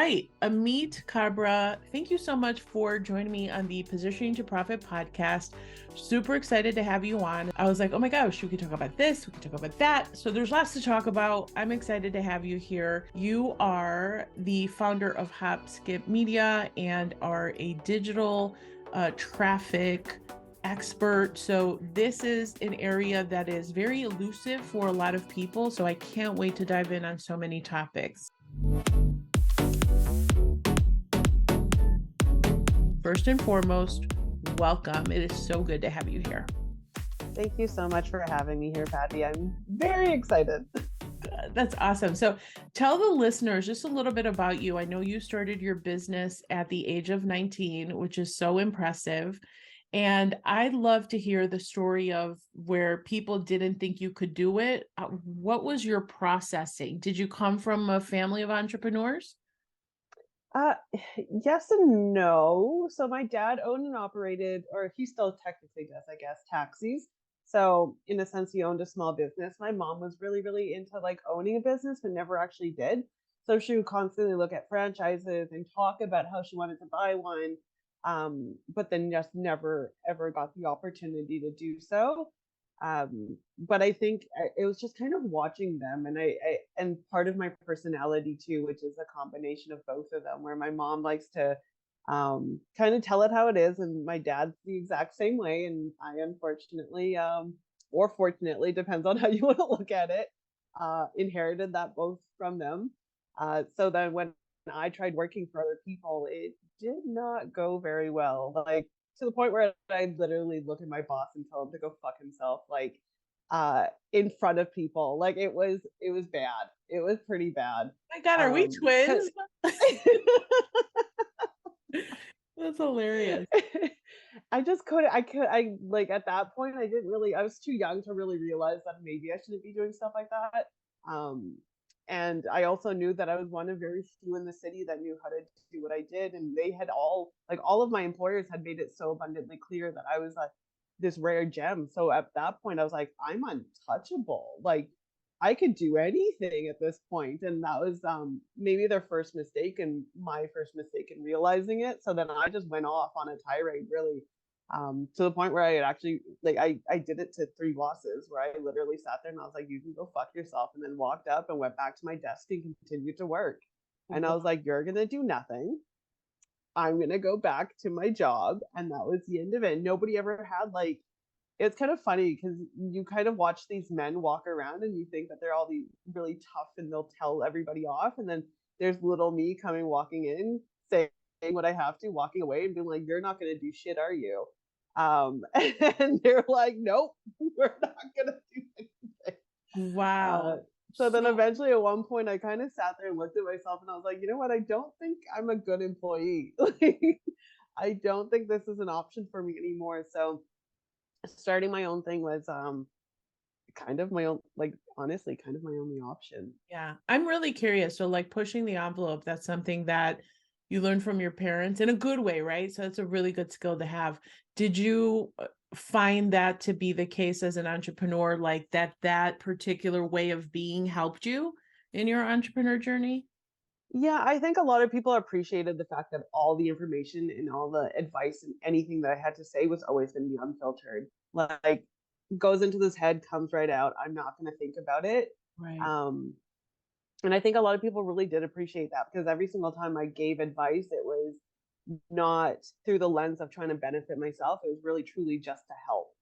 right, Ameet Khabra, thank you so much for joining me on the Positioning to Profit podcast. Super excited to have you on. I was like, oh my gosh, we could talk about this, we could talk about that. So there's lots to talk about. I'm excited to have you here. You are the founder of Hop Skip Media and are a digital traffic expert. So this is an area that is very elusive for a lot of people. So I can't wait to dive in on so many topics. First and foremost, welcome. It is so good to have you here. Thank you so much for having me here, Patty. I'm very excited. That's awesome. So tell the listeners just a little bit about you. I know you started your business at the age of 19, which is so impressive. And I'd love to hear the story of where people didn't think you could do it. What was your processing? Did you come from a family of entrepreneurs? Yes and no. So my dad owned and operated, or he still technically does, I guess, taxis. So in a sense, he owned a small business. My mom was really, really into like owning a business, but never actually did. So she would constantly look at franchises and talk about how she wanted to buy one, but then just never ever got the opportunity to do so. But I think it was just kind of watching them, and and part of my personality too, which is a combination of both of them, where my mom likes to kind of tell it how it is, and my dad's the exact same way, and I unfortunately, or fortunately, depends on how you want to look at it, inherited that both from them. So then when I tried working for other people, it did not go very well. Like to the point where I literally look at my boss and tell him to go fuck himself, like in front of people. Like it was bad. It was pretty bad. Oh my God, are we twins? That's hilarious. I like at that point I didn't really, I was too young to really realize that maybe I shouldn't be doing stuff like that. And I also knew that I was one of very few in the city that knew how to do what I did. And they had all of my employers had made it so abundantly clear that I was this rare gem. So at that point, I was like, I'm untouchable. Like I could do anything at this point. And that was maybe their first mistake and my first mistake in realizing it. So then I just went off on a tirade, really, to the point where I had actually, like, I did it to 3 bosses, where I literally sat there and I was like, you can go fuck yourself, and then walked up and went back to my desk and continued to work. And I was like, you're gonna do nothing. I'm gonna go back to my job. And that was the end of it. Nobody ever had like, it's kind of funny because you kind of watch these men walk around and you think that they're all these really tough and they'll tell everybody off, and then there's little me coming walking in, saying what I have to, walking away and being like, you're not gonna do shit, are you? And they're like, nope, we're not gonna do anything. Wow. So then eventually at one point I kind of sat there and looked at myself and I was like, you know what, I don't think I'm a good employee. Like, I don't think this is an option for me anymore. So starting my own thing was kind of my own, like, honestly, kind of my only option. Yeah, I'm really curious. So like pushing the envelope, that's something that you learned from your parents in a good way, right? So it's a really good skill to have. Did you find that to be the case as an entrepreneur, like that particular way of being helped you in your entrepreneur journey? Yeah, I think a lot of people appreciated the fact that all the information and all the advice and anything that I had to say was always going to be unfiltered. Like, goes into this head, comes right out. I'm not going to think about it. Right. Um, and I think a lot of people really did appreciate that, because every single time I gave advice, it was not through the lens of trying to benefit myself. It was really truly just to help.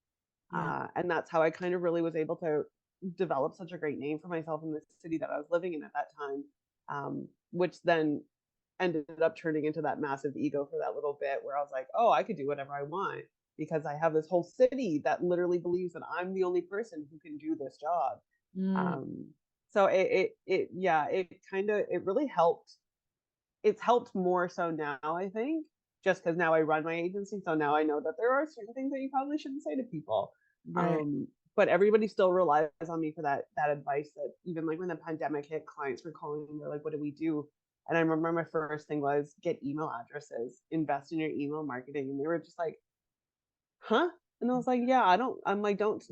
Yeah. And that's how I kind of really was able to develop such a great name for myself in the city that I was living in at that time, which then ended up turning into that massive ego for that little bit, where I was like, oh, I could do whatever I want because I have this whole city that literally believes that I'm the only person who can do this job. Mm. So it kind of, it really helped. It's helped more so now, I think, just because now I run my agency. So now I know that there are certain things that you probably shouldn't say to people. Right. But everybody still relies on me for that advice. That even like when the pandemic hit, clients were calling and they're like, what do we do? And I remember my first thing was get email addresses, invest in your email marketing. And they were just like, huh? And I was like, yeah, I'm like, don't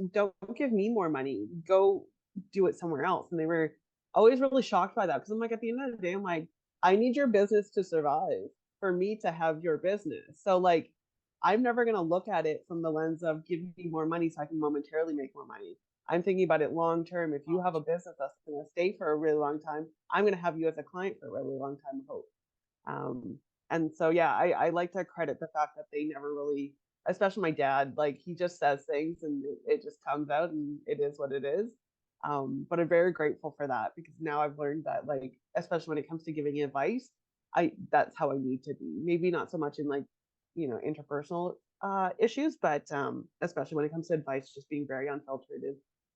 give me more money. Go do it somewhere else. And they were always really shocked by that. Cause I'm like, at the end of the day, I'm like, I need your business to survive for me to have your business. So like, I'm never going to look at it from the lens of give me more money so I can momentarily make more money. I'm thinking about it long term. If you have a business that's going to stay for a really long time, I'm going to have you as a client for a really long time, I hope. Um, and so, yeah, I like to credit the fact that they never really, especially my dad, like he just says things and it just comes out and it is what it is. But I'm very grateful for that because now I've learned that, like, especially when it comes to giving advice, that's how I need to be. Maybe not so much in like, interpersonal issues, but especially when it comes to advice, just being very unfiltered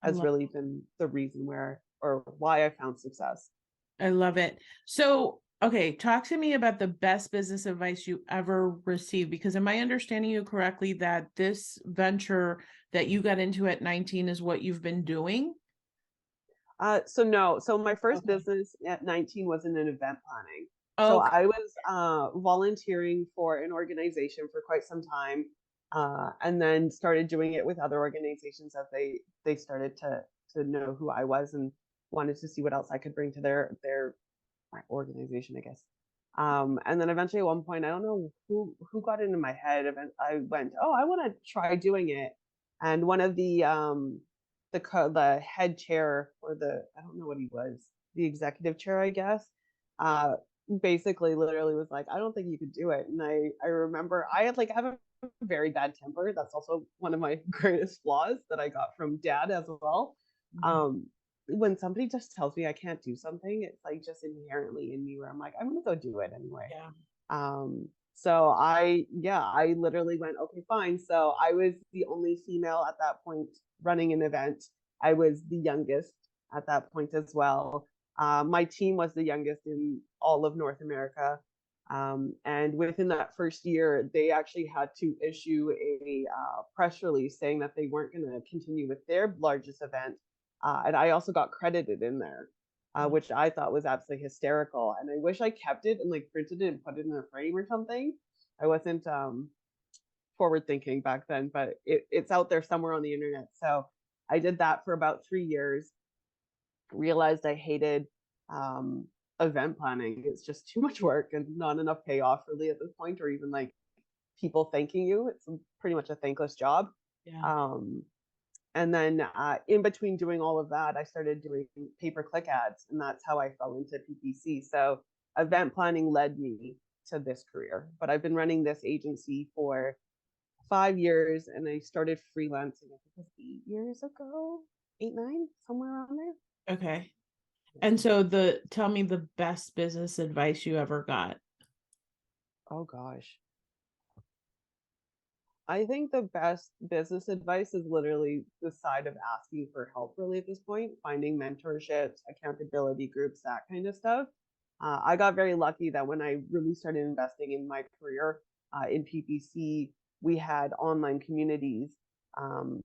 I has love really been the reason or why I found success. I love it. So, okay, talk to me about the best business advice you ever received, because am I understanding you correctly that this venture that you got into at 19 is what you've been doing? So no, so my first Okay. business at 19 was in an event planning. So Okay. I was volunteering for an organization for quite some time, and then started doing it with other organizations as they started to know who I was and wanted to see what else I could bring to their organization, I guess. And then eventually at one point, I don't know who got into my head. I went, oh, I want to try doing it. And one of the head chair or I don't know what he was, the executive chair, I guess, uh, basically literally was like, I don't think you could do it. And I remember I have a very bad temper. That's also one of my greatest flaws that I got from dad as well. Mhm. Um, when somebody just tells me I can't do something, it's like just inherently in me where I'm like, I'm gonna go do it anyway. Yeah. So I literally went, okay, fine. So I was the only female at that point running an event. I was the youngest at that point as well. My team was the youngest in all of North America. And within that first year, they actually had to issue a press release saying that they weren't going to continue with their largest event. And I also got credited in there, which I thought was absolutely hysterical. And I wish I kept it and like printed it and put it in a frame or something. I wasn't forward thinking back then, but it's out there somewhere on the internet. So I did that for about 3 years, realized I hated um, event planning. It's just too much work and not enough payoff really at this point, or even like people thanking you. It's pretty much a thankless job. Yeah. Um, and then in between doing all of that, I started doing pay-per-click ads, and that's how I fell into PPC. So event planning led me to this career. But I've been running this agency for 5 years, and I started freelancing, I think it was 8 years ago, 8, 9, somewhere around there. Okay. And so tell me the best business advice you ever got. Oh gosh. I think the best business advice is literally the side of asking for help, really, at this point, finding mentorships, accountability groups, that kind of stuff. I got very lucky that when I really started investing in my career in PPC, we had online communities um,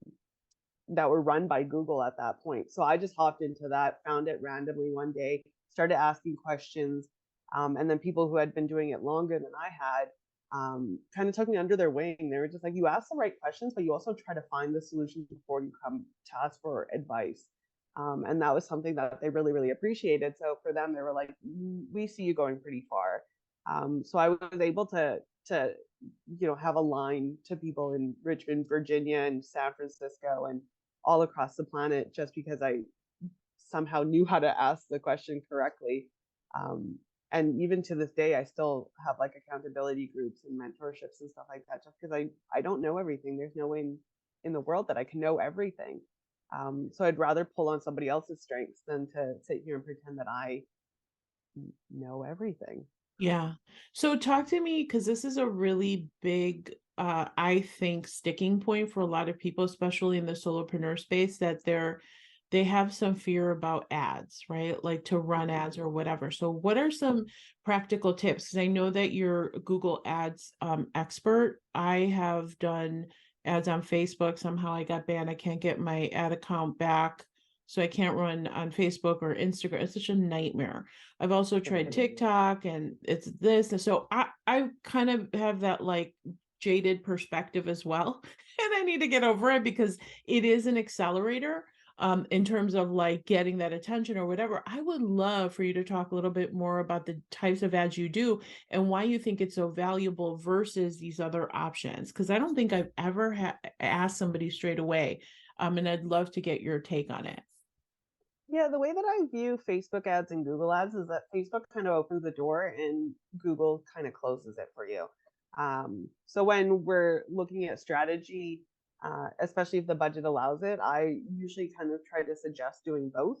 that were run by Google at that point. So I just hopped into that, found it randomly one day, started asking questions. And then people who had been doing it longer than I had kind of took me under their wing. They were just like, you ask the right questions, but you also try to find the solutions before you come to us for advice. And that was something that they really, really appreciated. So for them, they were like, we see you going pretty far. So I was able to have a line to people in Richmond, Virginia, and San Francisco, and all across the planet just because I somehow knew how to ask the question correctly. Um, and even to this day, I still have like accountability groups and mentorships and stuff like that, just because I don't know everything. There's no way in the world that I can know everything. So I'd rather pull on somebody else's strengths than to sit here and pretend that I know everything. Yeah. So talk to me, because this is a really big, I think, sticking point for a lot of people, especially in the solopreneur space, that they have some fear about ads, right? Like to run ads or whatever. So what are some practical tips? Because I know that you're a Google Ads expert. I have done ads on Facebook. Somehow I got banned. I can't get my ad account back. So I can't run on Facebook or Instagram. It's such a nightmare. I've also tried TikTok and it's this. And so I kind of have that like jaded perspective as well. And I need to get over it because it is an accelerator. in terms of like getting that attention or whatever. I would love for you to talk a little bit more about the types of ads you do and why you think it's so valuable versus these other options. Because I don't think I've ever asked somebody straight away. And I'd love to get your take on it. Yeah, the way that I view Facebook ads and Google ads is that Facebook kind of opens the door and Google kind of closes it for you. So when we're looking at strategy, especially if the budget allows it, I usually kind of try to suggest doing both,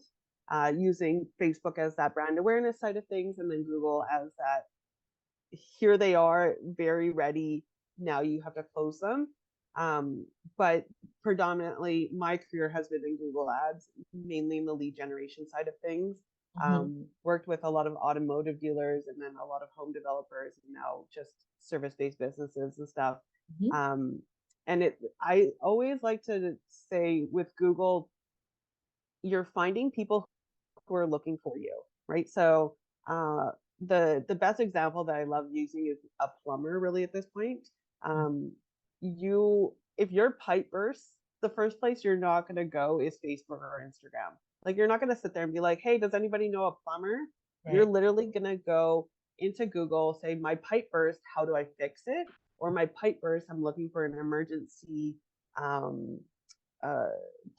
using Facebook as that brand awareness side of things, and then Google as that here they are, very ready. Now you have to close them. Um, but predominantly, my career has been in Google Ads, mainly in the lead generation side of things. Mm-hmm. Worked with a lot of automotive dealers and then a lot of home developers, and now just service-based businesses and stuff. Mm-hmm. Um, and I always like to say with Google, you're finding people who are looking for you, right? So uh, the best example that I love using is a plumber. Really, at this point, um, you if your pipe bursts, the first place you're not going to go is Facebook or Instagram. Like you're not going to sit there and be like, "Hey, does anybody know a plumber?" You're Right. literally going to go into Google, say, "My pipe burst. How do I fix it?" Or "My pipe burst. I'm looking for an emergency um, uh,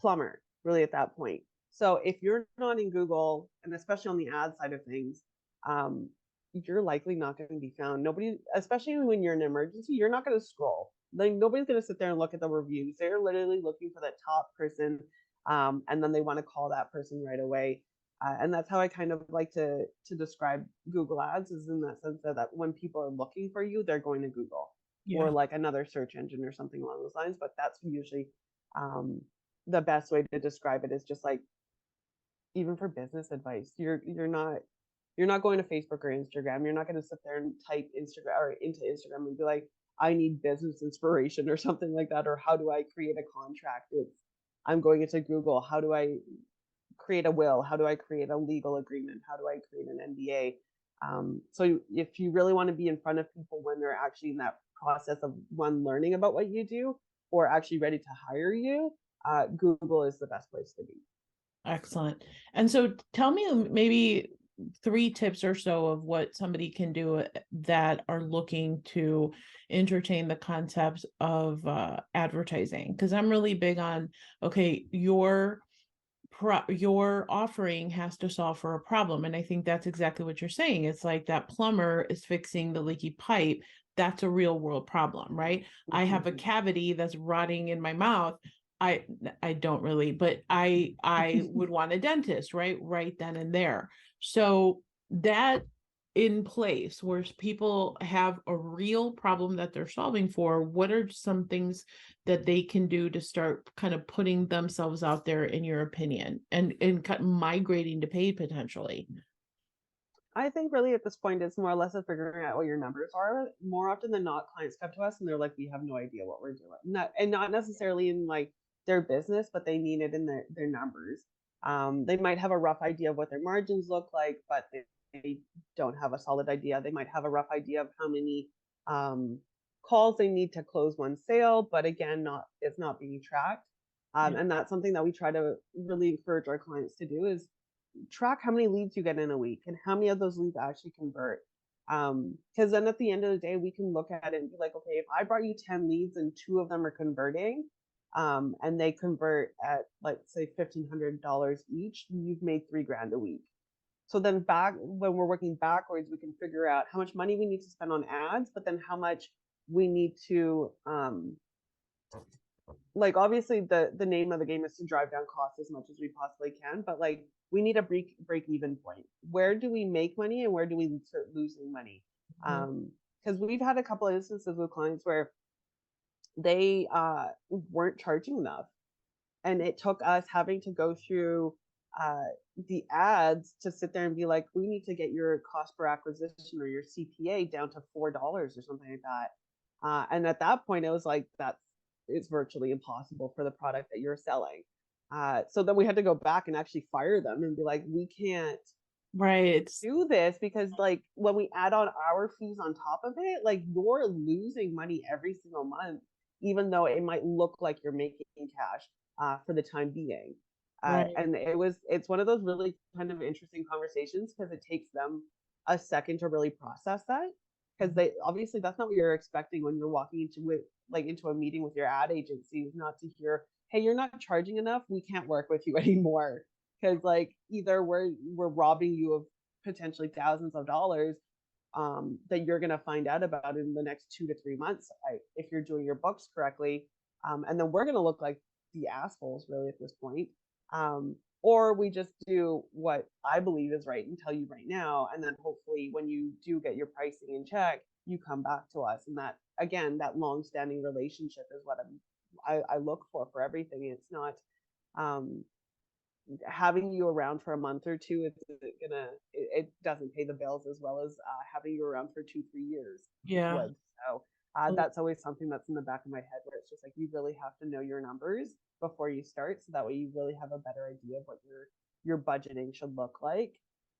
plumber." Really, at that point. So if you're not in Google, and especially on the ad side of things, um, you're likely not going to be found. Nobody, especially when you're in an emergency, you're not going to scroll. Like nobody's going to sit there and look at the reviews. They're literally looking for that top person, and then they want to call that person right away. And that's how I kind of like to describe Google Ads, is in that sense that when people are looking for you, they're going to Google or Yeah. like another search engine or something along those lines. But that's usually um, the best way to describe it, is just like, even for business advice, you're not going to Facebook or Instagram. You're not going to sit there and type Instagram or into Instagram and be like, I need business inspiration or something like that, or how do I create a contract. I'm going into Google. How do I create a will? How do I create a legal agreement? How do I create an NDA? So if you really want to be in front of people when they're actually in that process of one, learning about what you do, or actually ready to hire you, Google is the best place to be. Excellent. And so tell me maybe 3 tips or so of what somebody can do that are looking to entertain the concepts of advertising. Because I'm really big on, okay, your offering has to solve for a problem. And I think that's exactly what you're saying. It's like that plumber is fixing the leaky pipe. That's a real world problem, right? I have a cavity that's rotting in my mouth. I I don't really, but I would want a dentist, right then and there. So that in place where people have a real problem that they're solving for, what are some things that they can do to start kind of putting themselves out there, in your opinion, and migrating to paid potentially? I think really at this point, it's more or less of figuring out what your numbers are. More often than not, clients come to us and they're like, we have no idea what we're doing. Not necessarily in like their business, but they mean it in their numbers. They might have a rough idea of what their margins look like, but they don't have a solid idea. They might have a rough idea of how many um, calls they need to close one sale, but again, not it's not being tracked. Yeah. And that's something that we try to really encourage our clients to do, is track how many leads you get in a week and how many of those leads actually convert. Because then at the end of the day, we can look at it and be like, okay, if I brought you 10 leads and 2 of them are converting, and they convert at, let's say, $1,500 each, you've made $3,000 a week. So then back when we're working backwards, we can figure out how much money we need to spend on ads, but then how much we need to like, obviously the name of the game is to drive down costs as much as we possibly can, but like we need a break even point. Where do we make money and where do we start losing money? Mhm. Because we've had a couple of instances with clients where they weren't charging enough, and it took us having to go through uh, the ads to sit there and be like, we need to get your cost per acquisition or your CPA down to $4 or something like that. And at that point, it was like, it's virtually impossible for the product that you're selling. So then we had to go back and actually fire them and be like, we can't Right. do this, because like when we add on our fees on top of it, like you're losing money every single month, even though it might look like you're making cash for the time being. Right. And it's one of those really kind of interesting conversations because it takes them a second to really process that, because they obviously that's not what you're expecting when you're walking into it, like into a meeting with your ad agency, is not to hear, hey, you're not charging enough, we can't work with you anymore, because like either we're robbing you of potentially thousands of dollars that you're going to find out about in the next 2 to 3 months, if you're doing your books correctly, and then we're going to look like the assholes really at this point, or we just do what I believe is right and tell you right now, and then hopefully when you do get your pricing in check, you come back to us, and that again, that long-standing relationship is what I look for everything. It's not um, having you around for a month or two. It doesn't pay the bills as well as having you around for 2 3 years Yeah. would. So that's always something that's in the back of my head, where it's just like you really have to know your numbers before you start, so that way you really have a better idea of what your budgeting should look like.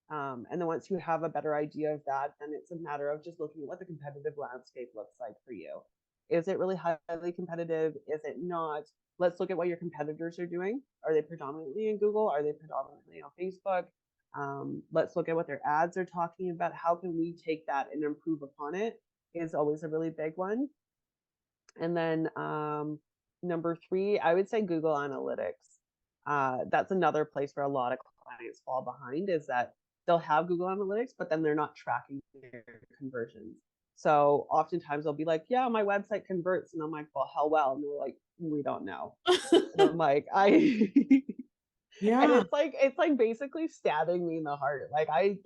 And then once you have a better idea of that, then it's a matter of just looking at what the competitive landscape looks like for you. Is it really highly competitive? Is it not? Let's look at what your competitors are doing. Are they predominantly in Google? Are they predominantly on Facebook? Let's look at what their ads are talking about. How can we take that and improve upon it? Is always a really big one. And then number 3, I would say Google Analytics. That's another place where a lot of clients fall behind, is that they'll have Google Analytics, but then they're not tracking their conversions. So oftentimes they'll be like, yeah, my website converts. And I'm like, well, how well? And they're like, we don't know. And I'm like, and Yeah. it's like basically stabbing me in the heart. Like I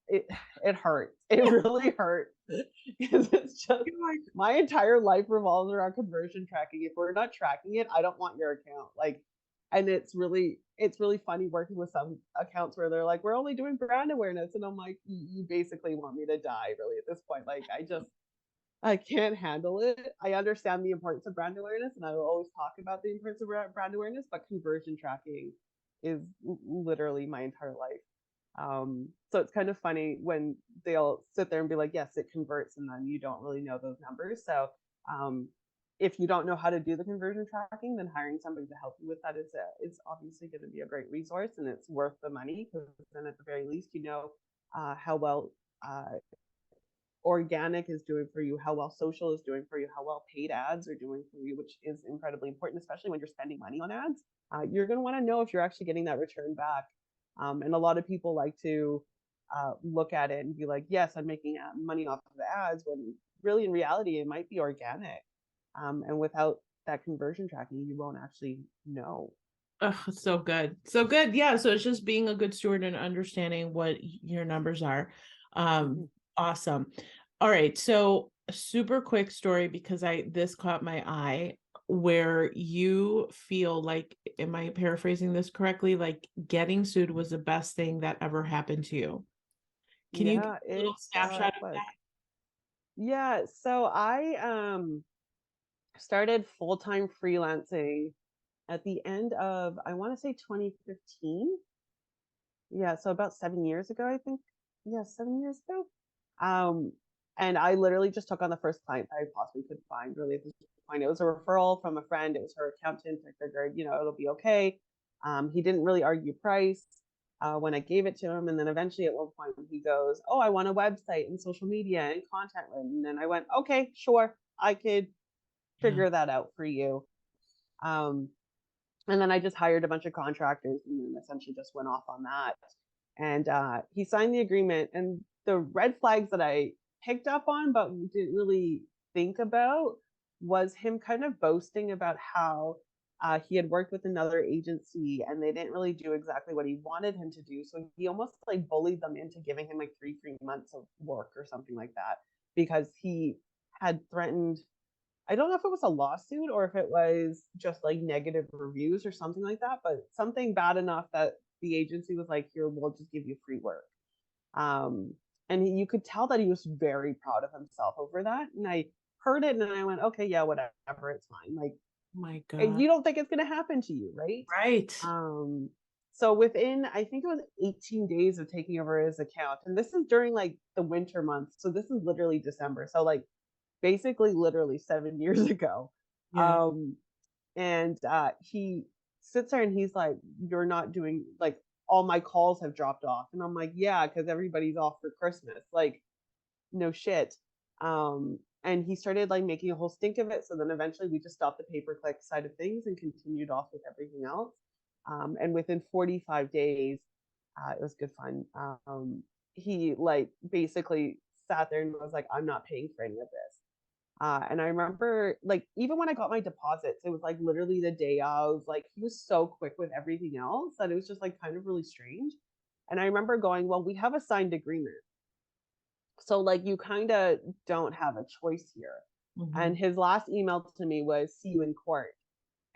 it it hurts. It really hurts because it's just You're like, my entire life revolves around conversion tracking. If we're not tracking it, I don't want your account. Like, and it's really funny working with some accounts where they're like, we're only doing brand awareness, and I'm like, you basically want me to die really at this point. Like, I can't handle it. I understand the importance of brand awareness, and I will always talk about the importance of brand awareness, but conversion tracking is literally my entire life. So it's kind of funny when they'll sit there and be like, yes, it converts, and then you don't really know those numbers. So um, if you don't know how to do the conversion tracking, then hiring somebody to help you with that is obviously going to be a great resource, and it's worth the money, because then at the very least, you know how well organic is doing for you, how well social is doing for you, how well paid ads are doing for you, which is incredibly important, especially when you're spending money on ads. You're going to want to know if you're actually getting that return back. And a lot of people like to look at it and be like, yes, I'm making money off of the ads, when really in reality, it might be organic. And without that conversion tracking, you won't actually know. oh, so good. So good. Yeah. So it's just being a good steward and understanding what your numbers are. Mm-hmm. Awesome. All right. So a super quick story, because this caught my eye, where you feel like, am I paraphrasing this correctly? Like getting sued was the best thing that ever happened to you. Can you give Yeah, a little it snapshot of was. that? Yeah, so I started full-time freelancing at the end of, I want to say 2015. Yeah, so about 7 years ago, I think. Yeah, 7 years ago. Um, and I literally just took on the first client I possibly could find, really, at this point. It was a referral from a friend. It was her accountant. I figured, it'll be okay. He didn't really argue price when I gave it to him. And then eventually at one point he goes, oh, I want a website and social media and content written. And I went, okay, sure, I could Yeah. figure that out for you. Um, and then I just hired a bunch of contractors and then essentially just went off on that. And he signed the agreement. And the red flags that I picked up on, but didn't really think about, was him kind of boasting about how he had worked with another agency and they didn't really do exactly what he wanted him to do. So he almost like bullied them into giving him like three free months of work or something like that, because he had threatened, I don't know if it was a lawsuit or if it was just like negative reviews or something like that, but something bad enough that the agency was like, here, we'll just give you free work. Um, and you could tell that he was very proud of himself over that. And I heard it and I went, okay, yeah, whatever, it's fine. Like, Oh my God. you don't think it's going to happen to you, right? Right. Um, so within, I think it was 18 days of taking over his account, and this is during like the winter months. So this is literally December. So like basically literally 7 years ago. Yeah. Um, and he sits there and he's like, you're not doing, like, all my calls have dropped off. And I'm like, yeah, because everybody's off for Christmas. Like, no shit. And he started like making a whole stink of it. So then eventually we just stopped the pay-per-click side of things and continued off with everything else. And within 45 days, it was good fun. He like basically sat there and was like, I'm not paying for any of this. And I remember, like, even when I got my deposits, it was like literally the day of. Like, he was so quick with everything else that it was just like kind of really strange. And I remember going, well, we have a signed agreement. So, like, you kind of don't have a choice here. Mm-hmm. And his last email to me was, see you in court.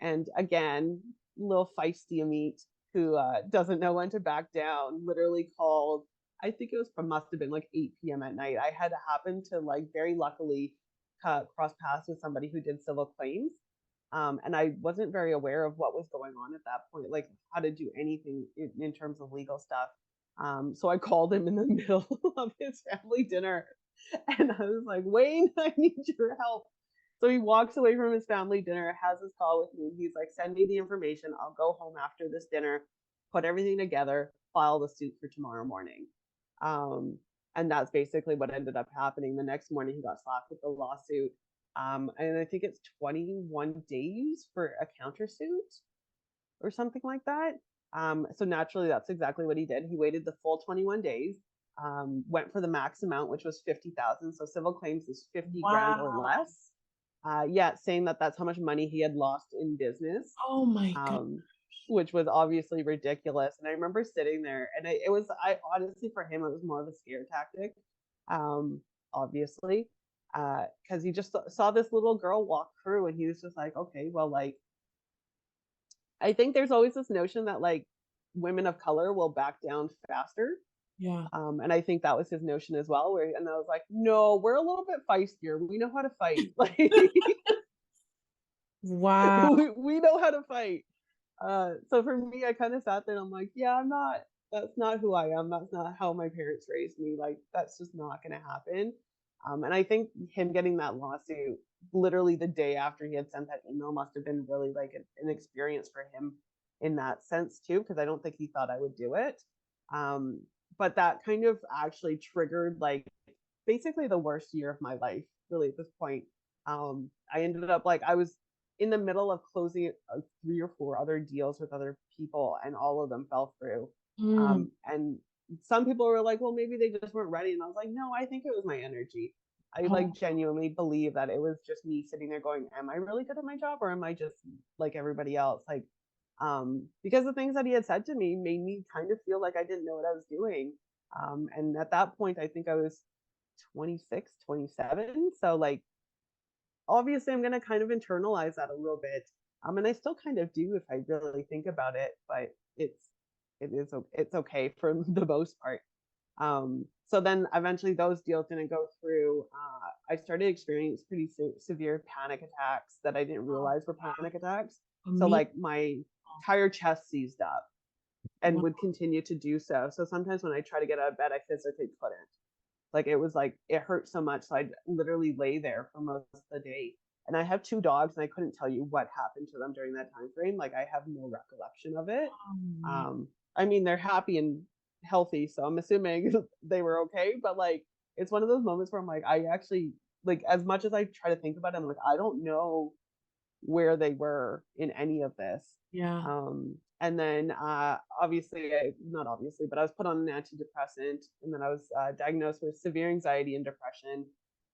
And again, little feisty Ameet, who doesn't know when to back down, literally called, I think it was from, must have been like 8 p.m. at night. I had happened to, like, very luckily cross paths with somebody who did civil claims. And I wasn't very aware of what was going on at that point, like how to do anything in terms of legal stuff. So I called him in the middle of his family dinner and I was like, Wayne, I need your help. So he walks away from his family dinner, has his call with me. He's like, send me the information. I'll go home after this dinner, put everything together, file the suit for tomorrow morning. And that's basically what ended up happening. The next morning, he got slapped with the lawsuit. And I think it's 21 days for a countersuit or something like that. So naturally, that's exactly what he did. He waited the full 21 days, went for the max amount, which was 50,000. So civil claims is 50 grand or less. Yeah, saying that that's how much money he had lost in business. Oh my God. Which was obviously ridiculous. And I remember sitting there, and I honestly, for him, it was more of a scare tactic, obviously, because he just saw this little girl walk through, and he was just like, okay, well, like, I think there's always this notion that like women of color will back down faster. Yeah. And I think that was his notion as well. And I was like, no, we're a little bit feistier. We know how to fight. Like, wow. we know how to fight. So for me, I kind of sat there and I'm like, yeah, that's not who I am. That's not how my parents raised me. Like, that's just not going to happen. And I think him getting that lawsuit literally the day after he had sent that email must have been really like an experience for him in that sense too, because I don't think he thought I would do it. But that kind of actually triggered like basically the worst year of my life, really, at this point. I ended up like, I was in the middle of closing 3 or 4 other deals with other people, and all of them fell through. And some people were like, well, maybe they just weren't ready. And I was like, no, I think it was my energy. I like genuinely believe that it was just me sitting there going, am I really good at my job, or am I just like everybody else? Like, because the things that he had said to me made me kind of feel like I didn't know what I was doing. And at that point, I think I was 26, 27. So like, obviously I'm going to kind of internalize that a little bit. And I still kind of do if I really think about it, but it's okay for the most part. So then eventually those deals didn't go through. I started experiencing pretty severe panic attacks that I didn't realize were panic attacks. So like my entire chest seized up and would continue to do so. So sometimes when I try to get out of bed, I physically couldn't. Like, it was like, it hurt so much. So I'd literally lay there for most of the day. And I have 2 dogs, and I couldn't tell you what happened to them during that time frame. Like, I have no recollection of it. I mean, they're happy and healthy, so I'm assuming they were okay. But like, it's one of those moments where I'm like, I actually, like, as much as I try to think about it, I'm like, I don't know where they were in any of this. Yeah. And then obviously, not obviously, but I was put on an antidepressant, and then I was diagnosed with severe anxiety and depression.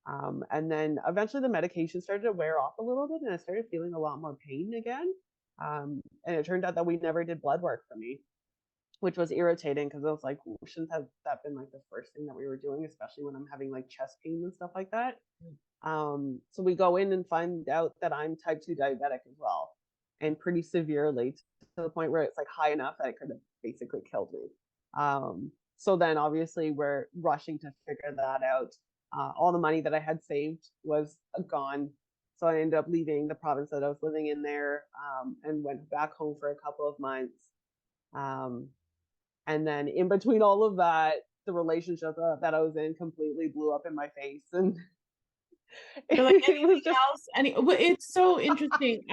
And then eventually the medication started to wear off a little bit, and I started feeling a lot more pain again. And it turned out that we never did blood work for me, which was irritating, because I was like, shouldn't have that been like the first thing that we were doing, especially when I'm having like chest pain and stuff like that. So we go in and find out that I'm type 2 diabetic as well, and pretty severely, to the point where it's like high enough that it could have basically killed me. So then obviously we're rushing to figure that out. All the money that I had saved was gone. So I ended up leaving the province that I was living in there, and went back home for a couple of months. And then in between all of that, the relationship that I was in completely blew up in my face. And You're like, it was anything just else? It's so interesting.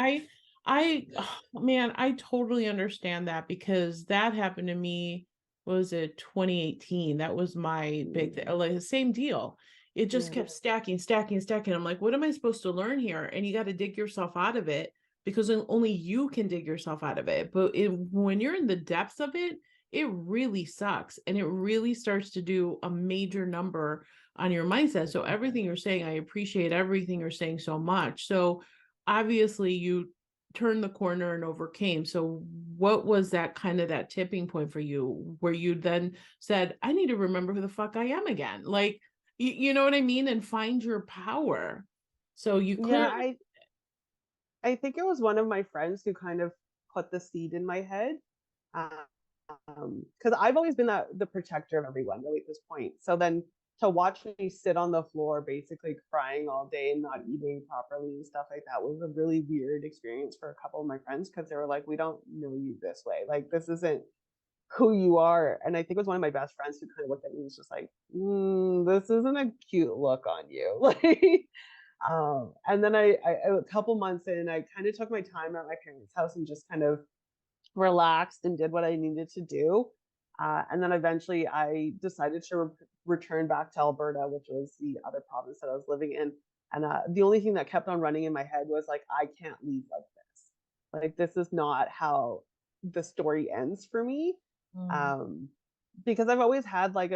Man, I totally understand that because that happened to me, what was it, 2018? That was my big thing. Like the same deal. It just Yeah. kept stacking, stacking, stacking. I'm like, what am I supposed to learn here? And you got to dig yourself out of it because only you can dig yourself out of it. But when you're in the depths of it, it really sucks. And it really starts to do a major number on your mindset. So everything you're saying, I appreciate everything you're saying so much. So obviously you turned the corner and overcame. So what was that kind of that tipping point for you where you then said, I need to remember who the fuck I am again? Like, you know what I mean? And find your power. So you Yeah, clearly, I think it was one of my friends who kind of put the seed in my head. Because I've always been the protector of everyone really at this point. So then to watch me sit on the floor basically crying all day and not eating properly and stuff like that was a really weird experience for a couple of my friends because they were like, we don't know you this way. Like this isn't who you are. And I think it was one of my best friends who kind of looked at me and was just like, this isn't a cute look on you. Like and then a couple months in, I kind of took my time at my parents' house and just kind of relaxed and did what I needed to do. And then eventually I decided to return back to Alberta, which was the other province that I was living in. And the only thing that kept on running in my head was like, I can't leave like this. Like, this is not how the story ends for me. mm, Um, because I've always had like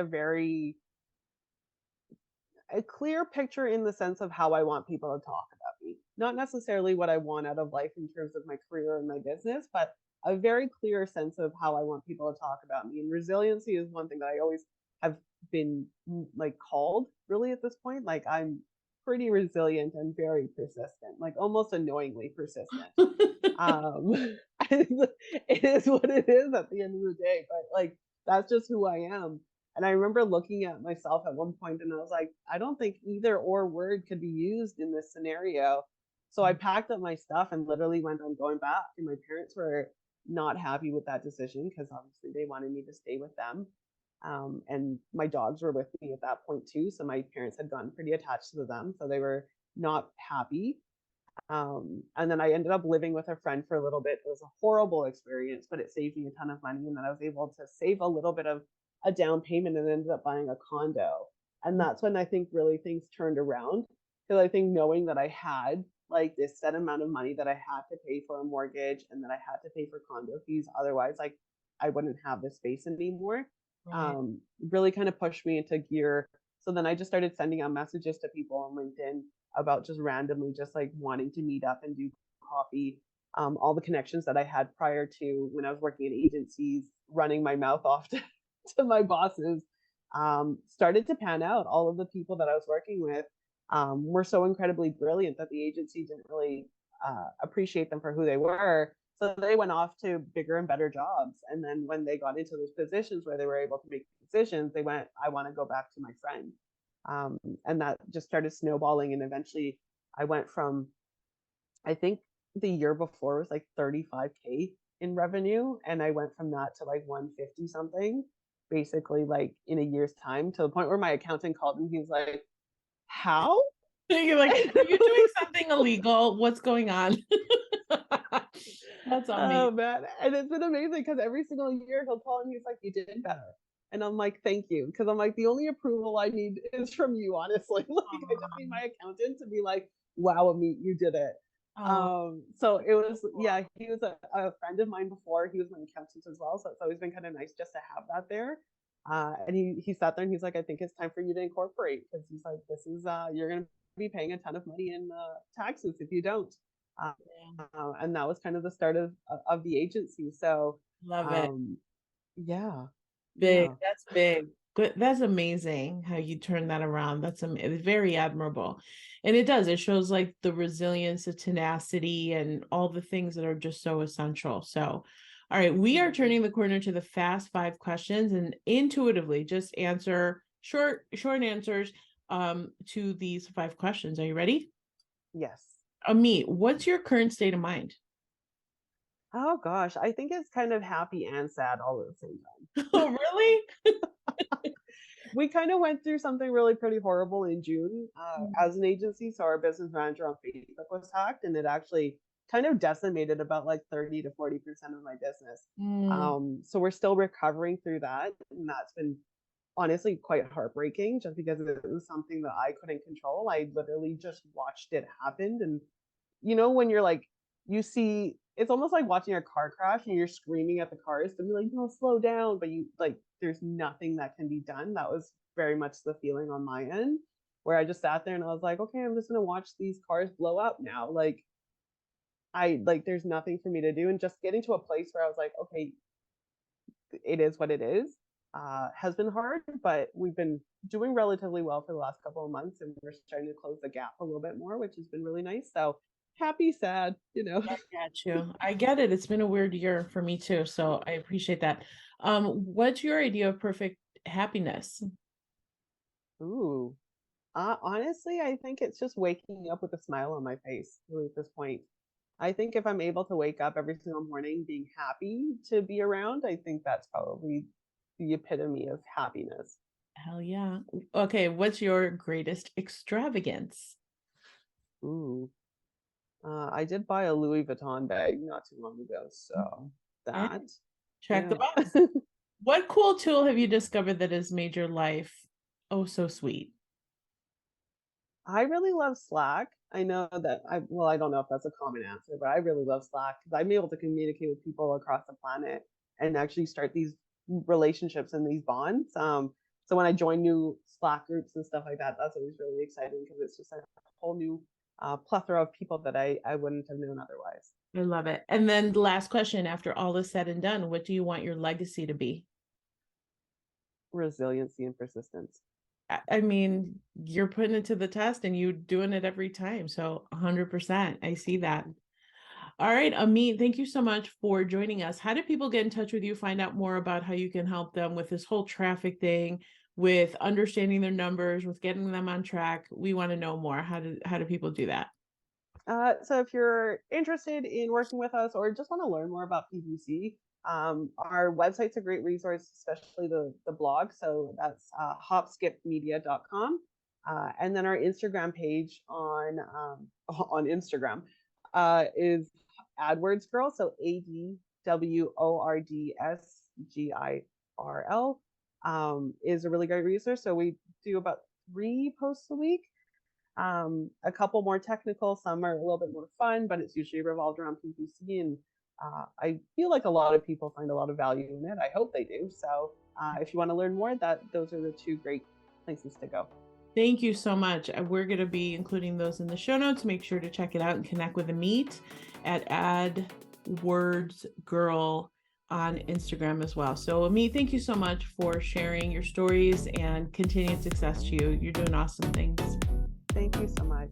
a clear picture in the sense of how I want people to talk about me. Not necessarily what I want out of life in terms of my career and my business, but a very clear sense of how I want people to talk about me. And resiliency is one thing that I always have been like called really at this point. Like I'm pretty resilient and very persistent, like almost annoyingly persistent. Um, it is what it is at the end of the day, but like that's just who I am. And I remember looking at myself at one point and I was like, I don't think either or word could be used in this scenario. So I packed up my stuff and literally went on going back. And my parents were not happy with that decision because obviously they wanted me to stay with them. And my dogs were with me at that point too. So my parents had gotten pretty attached to them. So they were not happy. And then I ended up living with a friend for a little bit. It was a horrible experience, but it saved me a ton of money. And then I was able to save a little bit of a down payment and ended up buying a condo. And that's when I think really things turned around. Because I think knowing that I had like this set amount of money that I had to pay for a mortgage and that I had to pay for condo fees, otherwise, like I wouldn't have the space anymore. right. Really kind of pushed me into gear. So then I just started sending out messages to people on LinkedIn about just randomly just like wanting to meet up and do coffee. All the connections that I had prior to when I was working in agencies, running my mouth off to my bosses, started to pan out. All of the people that I was working with were so incredibly brilliant that the agency didn't really appreciate them for who they were. So they went off to bigger and better jobs. And then when they got into those positions where they were able to make decisions, they went, I want to go back to my friend. And that just started snowballing. And eventually I went from, I think the year before was like 35K in revenue. And I went from that to like 150 something, basically like in a year's time, to the point where my accountant called and he was like, how? You're like, are you doing something illegal? What's going on? That's Oh amazing. man. And it's been amazing because every single year he'll call and he's like, you did better. And I'm like, thank you. Because I'm like, the only approval I need is from you, honestly. Like I just need my accountant to be like, wow, Ameet, you did it. Oh, So it was, yeah, he was a friend of mine before. He was my accountant as well. So it's always been kind of nice just to have that there. And he sat there and he's like, I think it's time for you to incorporate because he's like, this is you're gonna be paying a ton of money in taxes if you don't. Uh, yeah. and that was kind of the start of the agency. So Love it. um, yeah, Big. yeah. That's big. Good. That's amazing how you turn that around. It's very admirable. And it does. It shows like the resilience, the tenacity, and all the things that are just so essential. So, all right, we are turning the corner to the fast five questions and intuitively just answer short answers to these five questions. Are you ready? Yes. Amit, what's your current state of mind? Oh gosh, I think it's kind of happy and sad all at the same time. Oh, really? We kind of went through something really pretty horrible in June as an agency. So our business manager on Facebook was hacked, and it actually kind of decimated about like 30 to 40% of my business. Mm. So we're still recovering through that. And that's been honestly quite heartbreaking just because it was something that I couldn't control. I literally just watched it happen. And when you're like, you see, it's almost like watching a car crash and you're screaming at the cars to be like, no, slow down. But you like, there's nothing that can be done. That was very much the feeling on my end, where I just sat there and I was like, okay, I'm just going to watch these cars blow up now. There's nothing for me to do. And just getting to a place where I was like, okay, it is what it is, has been hard, but we've been doing relatively well for the last couple of months, and we're starting to close the gap a little bit more, which has been really nice. So happy, sad. I got you. I get it. It's been a weird year for me too, so I appreciate that. What's your idea of perfect happiness? Ooh. Honestly, I think it's just waking up with a smile on my face, really, at this point. I think if I'm able to wake up every single morning being happy to be around, I think that's probably the epitome of happiness. Hell yeah. Okay, what's your greatest extravagance? Ooh. I did buy a Louis Vuitton bag not too long ago, so Eh, that, check the yeah. box. What cool tool have you discovered that has made your life oh so sweet? I really love Slack. I know that I don't know if that's a common answer, but I really love Slack because I'm able to communicate with people across the planet and actually start these relationships and these bonds. So when I join new Slack groups and stuff like that, that's always really exciting because it's just a whole new plethora of people that I wouldn't have known otherwise. I love it. And then the last question, after all is said and done, what do you want your legacy to be? Resiliency and persistence. I mean, you're putting it to the test and you doing it every time. So 100%. I see that. All right, Ameet, thank you so much for joining us. How do people get in touch with you, find out more about how you can help them with this whole traffic thing, with understanding their numbers, with getting them on track? We want to know more. How do people do that? So if you're interested in working with us or just want to learn more about PPC, our website's a great resource, especially the blog. So that's hopskipmedia.com. And then our Instagram page on Instagram is AdWords Girl. So ADWORDSGIRL is a really great resource. So we do about 3 posts a week. A couple more technical, some are a little bit more fun, but it's usually revolved around PPC. And I feel like a lot of people find a lot of value in it. I hope they do. So if you want to learn more, those are the 2 great places to go. Thank you so much. We're going to be including those in the show notes. Make sure to check it out and connect with Ameet at AdWords Girl on Instagram as well. So Ameet, thank you so much for sharing your stories and continued success to you. You're doing awesome things. Thank you so much.